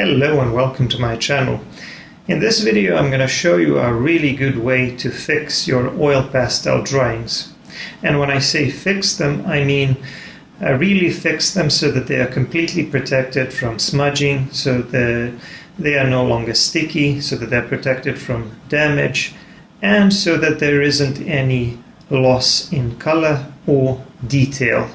Hello and welcome to my channel. In this video I'm going to show you a really good way to fix your oil pastel drawings. And when I say fix them, I mean really fix them so that they are completely protected from smudging, so that they are no longer sticky, so that they're protected from damage, and so that there isn't any loss in color or detail.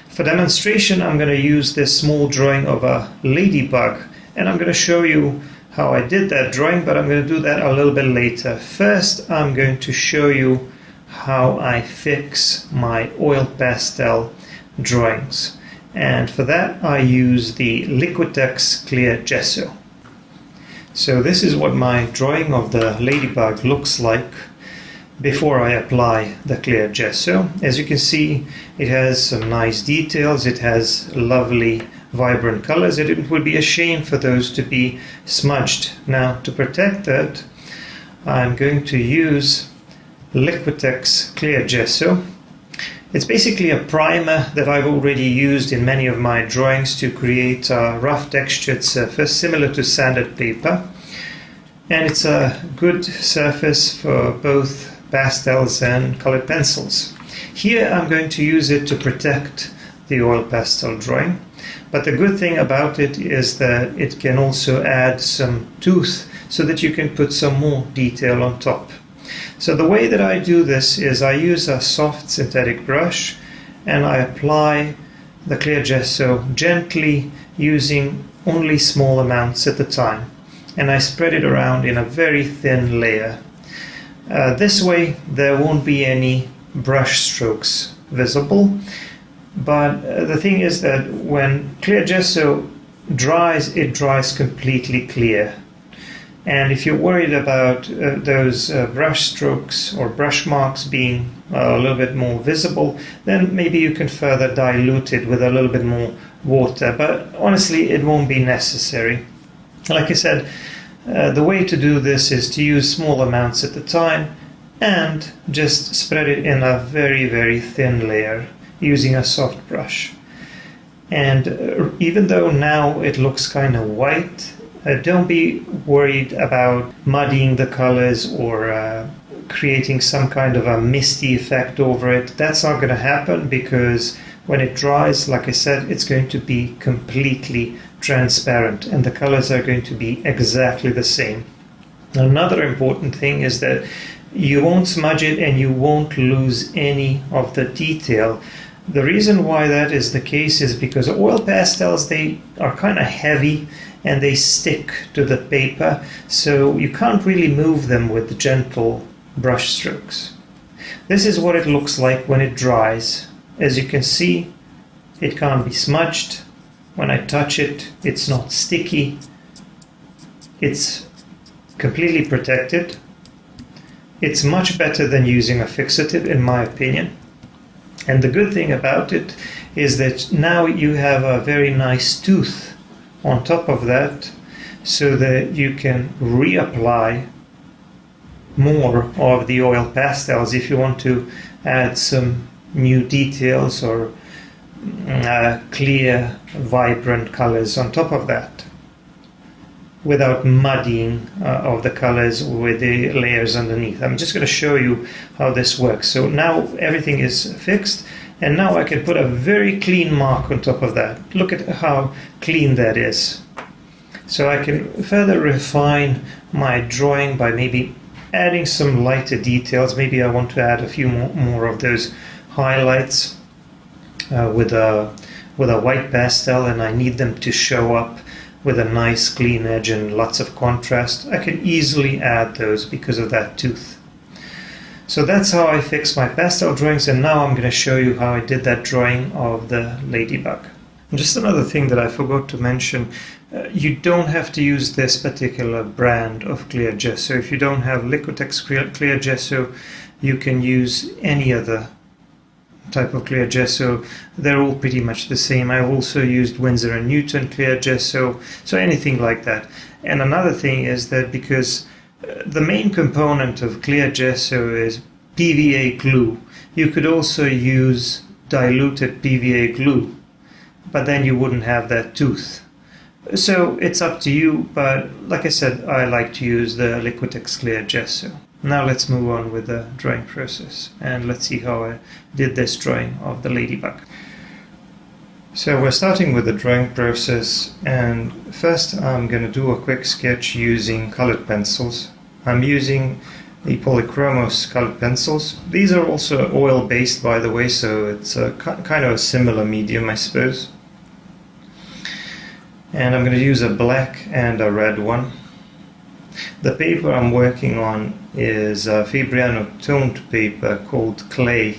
For demonstration, I'm going to use this small drawing of a ladybug, and I'm going to show you how I did that drawing, but I'm going to do that a little bit later. First, I'm going to show you how I fix my oil pastel drawings, and for that I use the Liquitex clear gesso. So this is what my drawing of the ladybug looks like before I apply the clear gesso. As you can see, it has some nice details, it has lovely vibrant colors. It would be a shame for those to be smudged. Now, to protect that, I'm going to use Liquitex clear gesso. It's basically a primer that I've already used in many of my drawings to create a rough textured surface similar to sanded paper, and it's a good surface for both pastels and colored pencils. Here I'm going to use it to protect the oil pastel drawing, but the good thing about it is that it can also add some tooth so that you can put some more detail on top. So the way that I do this is I use a soft synthetic brush and I apply the clear gesso gently, using only small amounts at a time, and I spread it around in a very thin layer. This way there won't be any brush strokes visible, but the thing is that when clear gesso dries, it dries completely clear. And if you're worried about those brush strokes or brush marks being a little bit more visible, then maybe you can further dilute it with a little bit more water, but honestly it won't be necessary. Like I said, the way to do this is to use small amounts at a time and just spread it in a very thin layer using a soft brush. And even though now it looks kind of white, don't be worried about muddying the colors or creating some kind of a misty effect over it. That's not going to happen, because when it dries, like I said, it's going to be completely transparent and the colors are going to be exactly the same. Another important thing is that you won't smudge it and you won't lose any of the detail. The reason why that is the case is because oil pastels, they are kind of heavy and they stick to the paper, so you can't really move them with gentle brush strokes. This is what it looks like when it dries. As you can see, it can't be smudged. When I touch it, it's not sticky. It's completely protected. It's much better than using a fixative, in my opinion. And the good thing about it is that now you have a very nice tooth on top of that, so that you can reapply more of the oil pastels if you want to add some new details or clear, vibrant colors on top of that, without muddying of the colors with the layers underneath. I'm just going to show you how this works. So now everything is fixed, and now I can put a very clean mark on top of that. Look at how clean that is. So I can further refine my drawing by maybe adding some lighter details. Maybe I want to add a few more of those highlights with a white pastel, and I need them to show up with a nice clean edge and lots of contrast. I can easily add those because of that tooth. So that's how I fix my pastel drawings, and now I'm going to show you how I did that drawing of the ladybug. And just another thing that I forgot to mention, you don't have to use this particular brand of clear gesso. If you don't have Liquitex clear gesso, you can use any other type of clear gesso. They're all pretty much the same. I've also used Winsor & Newton clear gesso, so anything like that. And another thing is that because the main component of clear gesso is PVA glue, you could also use diluted PVA glue, but then you wouldn't have that tooth. So it's up to you, but like I said, I like to use the Liquitex Clear Gesso. Now let's move on with the drawing process, and let's see how I did this drawing of the ladybug. So we're starting with the drawing process, and first I'm going to do a quick sketch using colored pencils. I'm using the Polychromos colored pencils. These are also oil based, by the way, so it's a kind of a similar medium, I suppose. And I'm going to use a black and a red one. The paper I'm working on is a Fabriano toned paper called Clay.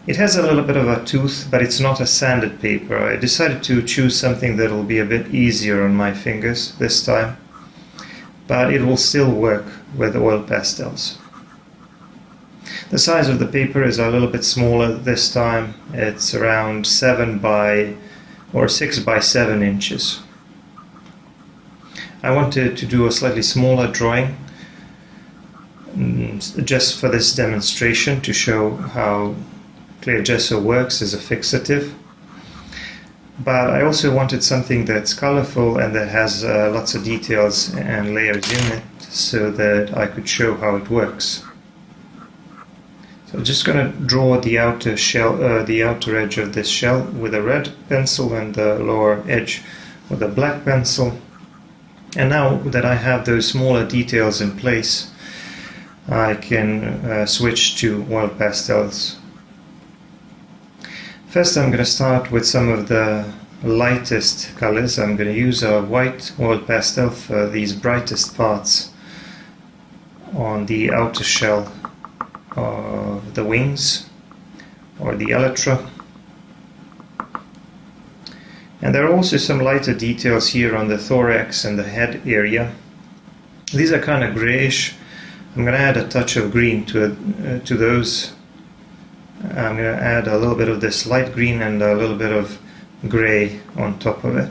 It has a little bit of a tooth, but it's not a sanded paper. I decided to choose something that will be a bit easier on my fingers this time, but it will still work with oil pastels. The size of the paper is a little bit smaller this time. It's around 6 by 7 inches. I wanted to do a slightly smaller drawing just for this demonstration to show how Clear Gesso works as a fixative, but I also wanted something that's colorful and that has lots of details and layers in it so that I could show how it works. So I'm just going to draw the outer shell, the outer edge of this shell with a red pencil and the lower edge with a black pencil. And now that I have those smaller details in place, I can switch to oil pastels. First I'm going to start with some of the lightest colors. I'm going to use a white oil pastel for these brightest parts on the outer shell of the wings or the elytra. And there are also some lighter details here on the thorax and the head area. These are kind of grayish. I'm going to add a touch of green to those. I'm going to add a little bit of this light green and a little bit of gray on top of it.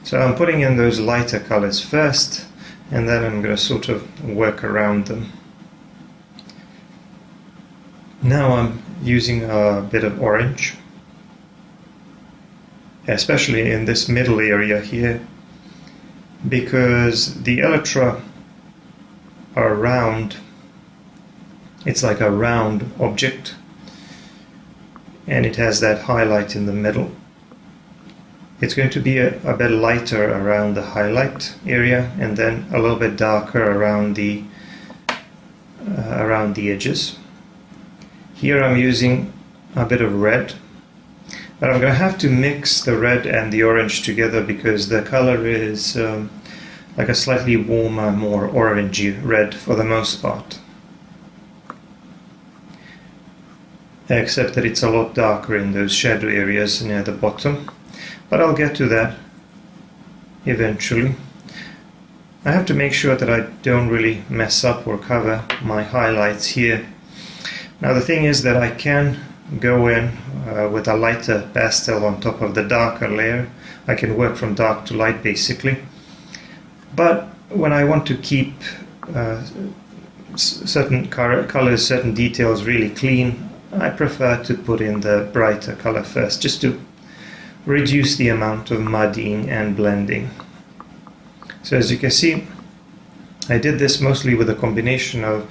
So I'm putting in those lighter colors first, and then I'm going to sort of work around them. Now I'm using a bit of orange, especially in this middle area here, because the elytra are round. It's like a round object, and it has that highlight in the middle. It's going to be a bit lighter around the highlight area, and then a little bit darker around the edges. Here I'm using a bit of red, but I'm going to have to mix the red and the orange together because the color is like a slightly warmer, more orangey red for the most part. Except that it's a lot darker in those shadow areas near the bottom, but I'll get to that eventually. I have to make sure that I don't really mess up or cover my highlights here. Now the thing is that I can go in with a lighter pastel on top of the darker layer. I can work from dark to light basically, but when I want to keep certain colors, certain details really clean, I prefer to put in the brighter color first, just to reduce the amount of muddying and blending. So as you can see, I did this mostly with a combination of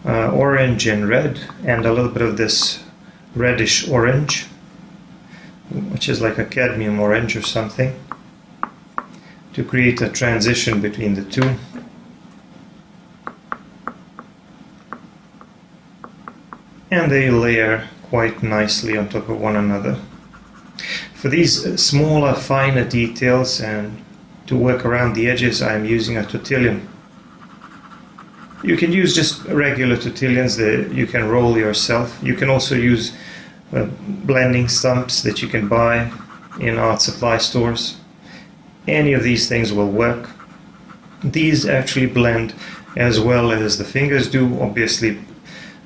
orange and red, and a little bit of this reddish orange, which is like a cadmium orange or something, to create a transition between the two. And they layer quite nicely on top of one another. For these smaller, finer details and to work around the edges, I am using a tortillon. You can use just regular tortillons that you can roll yourself. You can also use blending stumps that you can buy in art supply stores. Any of these things will work. These actually blend as well as the fingers do, obviously,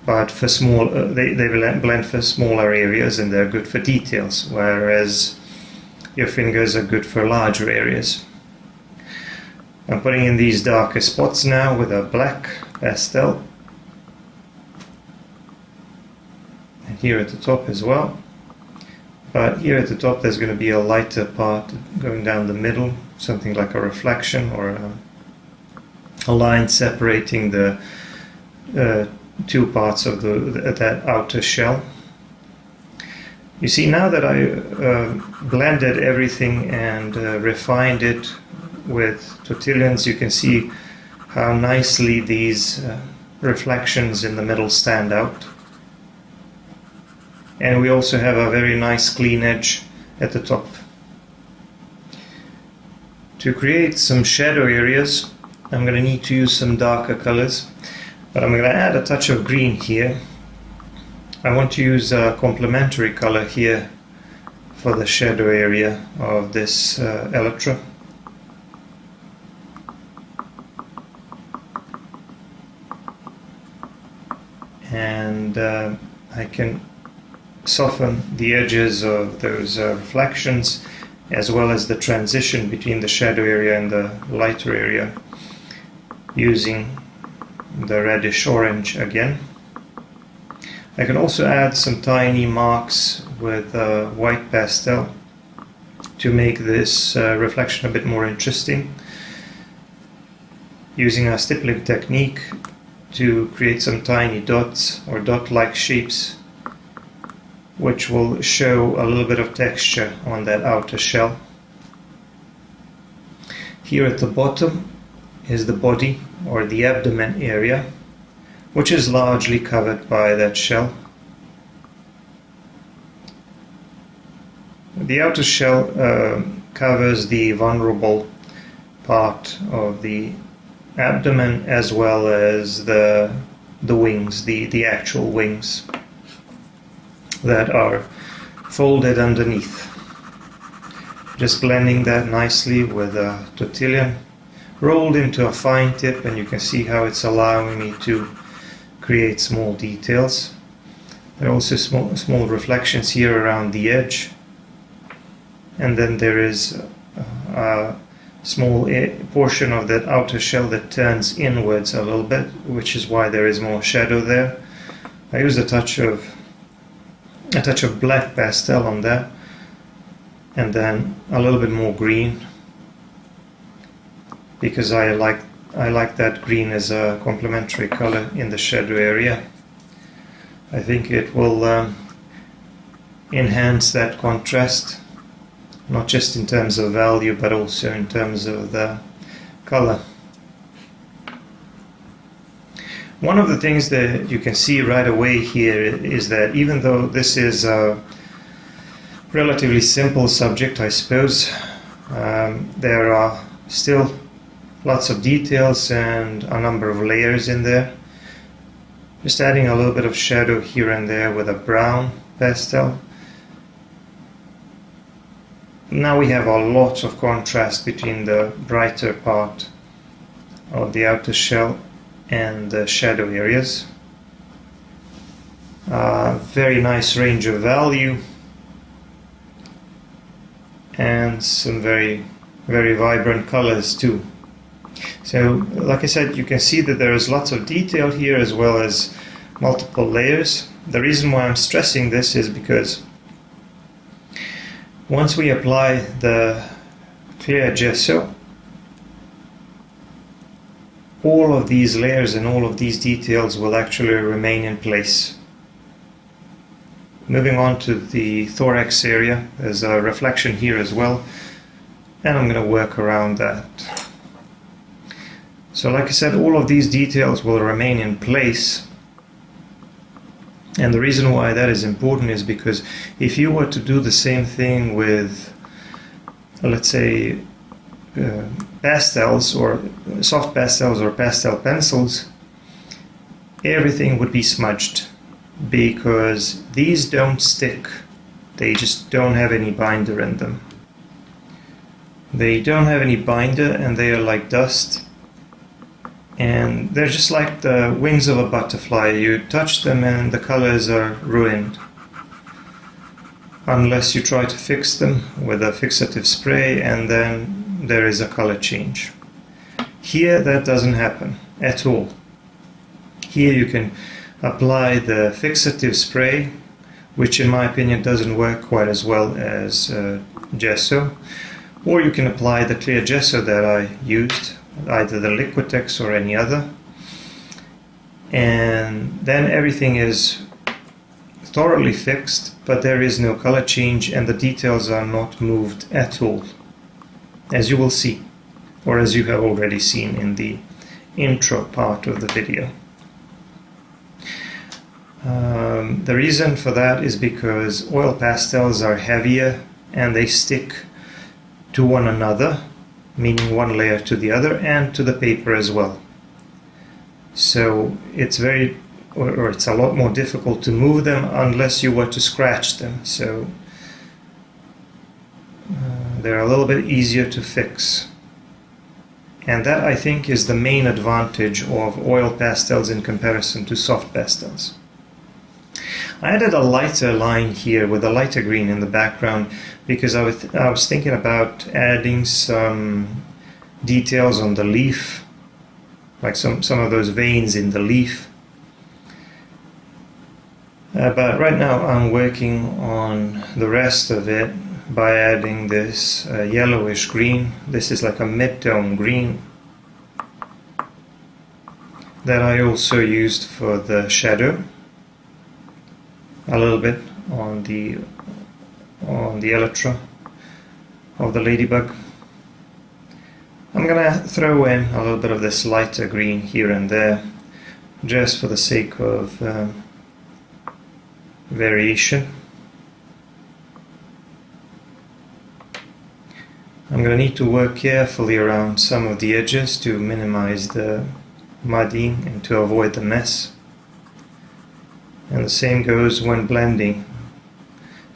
but for small, they blend for smaller areas and they're good for details, whereas your fingers are good for larger areas. I'm putting in these darker spots now with a black pastel, and here at the top as well. But here at the top there's going to be a lighter part going down the middle, something like a reflection or a line separating the two parts of that outer shell. You see, now that I blended everything and refined it with tortillons, you can see how nicely these reflections in the middle stand out. And we also have a very nice clean edge at the top. To create some shadow areas, I'm going to need to use some darker colors, but I'm going to add a touch of green here. I want to use a complementary color here for the shadow area of this elytra. And I can soften the edges of those reflections, as well as the transition between the shadow area and the lighter area, using the reddish orange again. I can also add some tiny marks with white pastel to make this reflection a bit more interesting, using a stippling technique to create some tiny dots or dot-like shapes, which will show a little bit of texture on that outer shell. Here at the bottom is the body or the abdomen area, which is largely covered by that shell. The outer shell covers the vulnerable part of the abdomen, as well as the wings, the actual wings that are folded underneath. Just blending that nicely with a tortillon rolled into a fine tip, and you can see how it's allowing me to create small details. There are also small reflections here around the edge, and then there is a small portion of that outer shell that turns inwards a little bit, which is why there is more shadow there. I use a touch of black pastel on that, and then a little bit more green, because I like that green as a complementary color in the shadow area. I think it will enhance that contrast, not just in terms of value, but also in terms of the color. One of the things that you can see right away here is that even though this is a relatively simple subject, I suppose, there are still lots of details and a number of layers in there. Just adding a little bit of shadow here and there with a brown pastel. Now we have a lot of contrast between the brighter part of the outer shell and the shadow areas. Very nice range of value, and some very, very vibrant colors too. So, like I said, you can see that there is lots of detail here, as well as multiple layers. The reason why I'm stressing this is because once we apply the clear gesso, all of these layers and all of these details will actually remain in place. Moving on to the thorax area, there's a reflection here as well, and I'm going to work around that. So like I said, all of these details will remain in place, and the reason why that is important is because if you were to do the same thing with, let's say, pastels or soft pastels or pastel pencils, everything would be smudged, because these don't stick. They just don't have any binder in them. They don't have any binder, and they are like dust. And they're just like the wings of a butterfly. You touch them and the colors are ruined, unless you try to fix them with a fixative spray, and then there is a color change. Here that doesn't happen at all. Here you can apply the fixative spray which in my opinion doesn't work quite as well as gesso. Or you can apply the clear gesso that I used, either the Liquitex or any other. And then everything is thoroughly fixed, but there is no color change and the details are not moved at all, as you will see, or as you have already seen in the intro part of the video. The reason for that is because oil pastels are heavier and they stick to one another, meaning one layer to the other, and to the paper as well. So it's it's a lot more difficult to move them unless you were to scratch them. So they're a little bit easier to fix. And that, I think, is the main advantage of oil pastels in comparison to soft pastels. I added a lighter line here with a lighter green in the background because I was thinking about adding some details on the leaf, like some of those veins in the leaf. But right now I'm working on the rest of it by adding this yellowish green. This is like a mid-tone green that I also used for the shadow, a little bit on the elytra of the ladybug. I'm gonna throw in a little bit of this lighter green here and there, just for the sake of variation. I'm gonna need to work carefully around some of the edges to minimize the muddying and to avoid the mess. And the same goes when blending.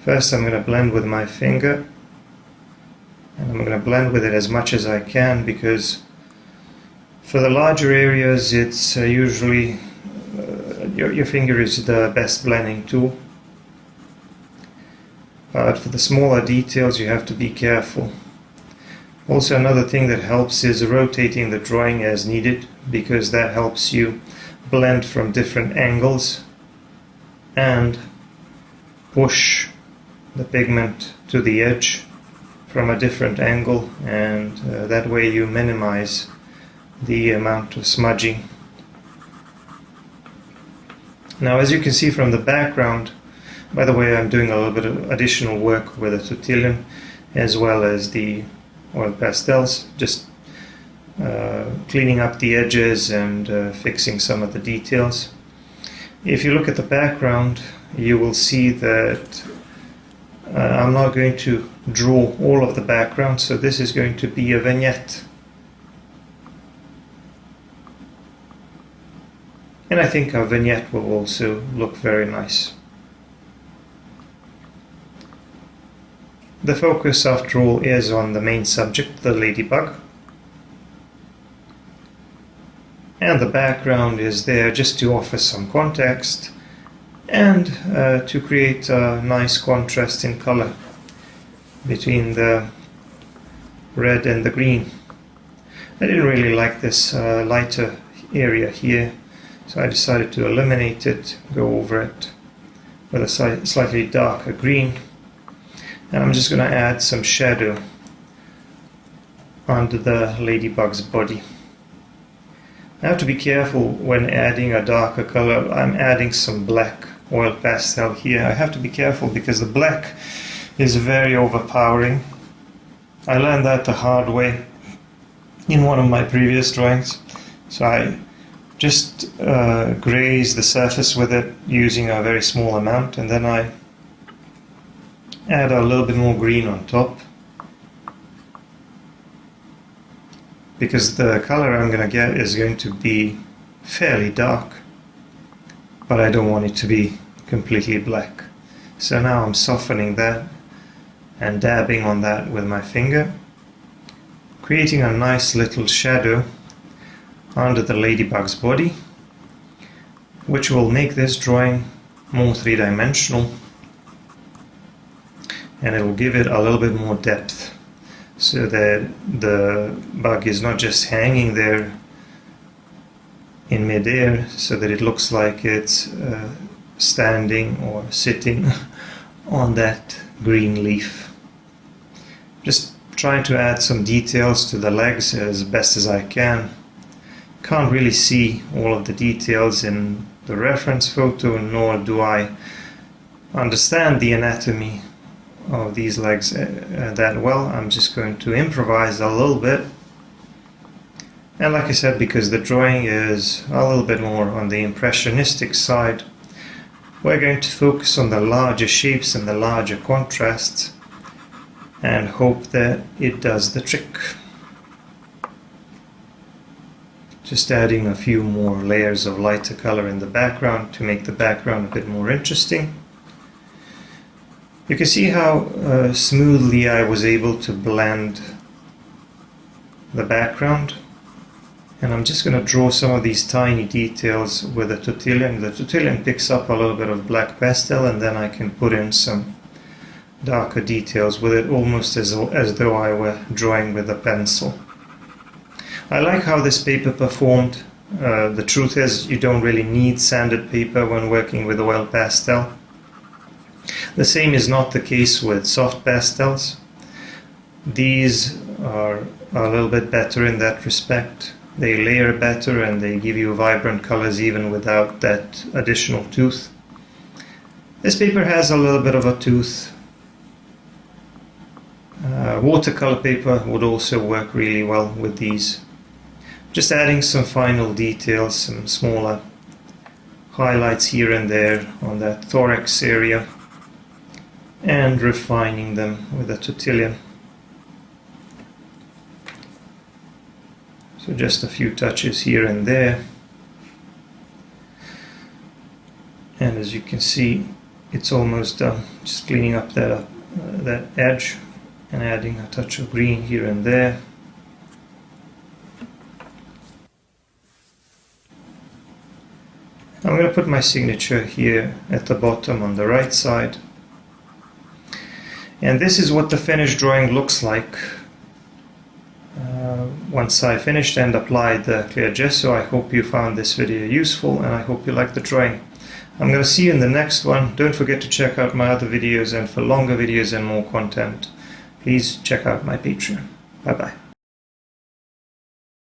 First I'm going to blend with my finger, and I'm going to blend with it as much as I can, because for the larger areas it's usually your finger is the best blending tool. But for the smaller details you have to be careful. Also, another thing that helps is rotating the drawing as needed, because that helps you blend from different angles and push the pigment to the edge from a different angle, and that way you minimize the amount of smudging. Now, as you can see from the background, by the way, I'm doing a little bit of additional work with the tortillon as well as the oil pastels, just cleaning up the edges and fixing some of the details. If you look at the background, you will see that I'm not going to draw all of the background, so this is going to be a vignette. And I think a vignette will also look very nice. The focus, after all, is on the main subject, the ladybug. And the background is there just to offer some context and to create a nice contrast in color between the red and the green. I didn't really like this lighter area here, so I decided to eliminate it, go over it with a slightly darker green. And I'm just going to add some shadow under the ladybug's body. I have to be careful when adding a darker color. I'm adding some black oil pastel here. I have to be careful because the black is very overpowering. I learned that the hard way in one of my previous drawings. So I just graze the surface with it using a very small amount, and then I add a little bit more green on top, because the color I'm going to get is going to be fairly dark, but I don't want it to be completely black. So now I'm softening that and dabbing on that with my finger, creating a nice little shadow under the ladybug's body, which will make this drawing more three-dimensional, and it will give it a little bit more depth, so that the bug is not just hanging there in midair, so that it looks like it's standing or sitting on that green leaf. Just trying to add some details to the legs as best as I can. Can't really see all of the details in the reference photo, nor do I understand the anatomy of these legs that well. I'm just going to improvise a little bit. And like I said, because the drawing is a little bit more on the impressionistic side, we're going to focus on the larger shapes and the larger contrasts and hope that it does the trick. Just adding a few more layers of lighter color in the background to make the background a bit more interesting. You can see how smoothly I was able to blend the background. And I'm just going to draw some of these tiny details with a tortillon. The tortillon picks up a little bit of black pastel, and then I can put in some darker details with it, almost as though I were drawing with a pencil. I like how this paper performed. The truth is, you don't really need sanded paper when working with oil pastel. The same is not the case with soft pastels. These are a little bit better in that respect. They layer better and they give you vibrant colors even without that additional tooth. This paper has a little bit of a tooth. Watercolor paper would also work really well with these. Just adding some final details, some smaller highlights here and there on that thorax area, and refining them with a tortillon. So just a few touches here and there. And as you can see, it's almost done. Just cleaning up that edge and adding a touch of green here and there. I'm going to put my signature here at the bottom on the right side. And this is what the finished drawing looks like once I finished and applied the clear gesso. I hope you found this video useful, and I hope you liked the drawing. I'm going to see you in the next one. Don't forget to check out my other videos, and for longer videos and more content, please check out my Patreon. Bye bye.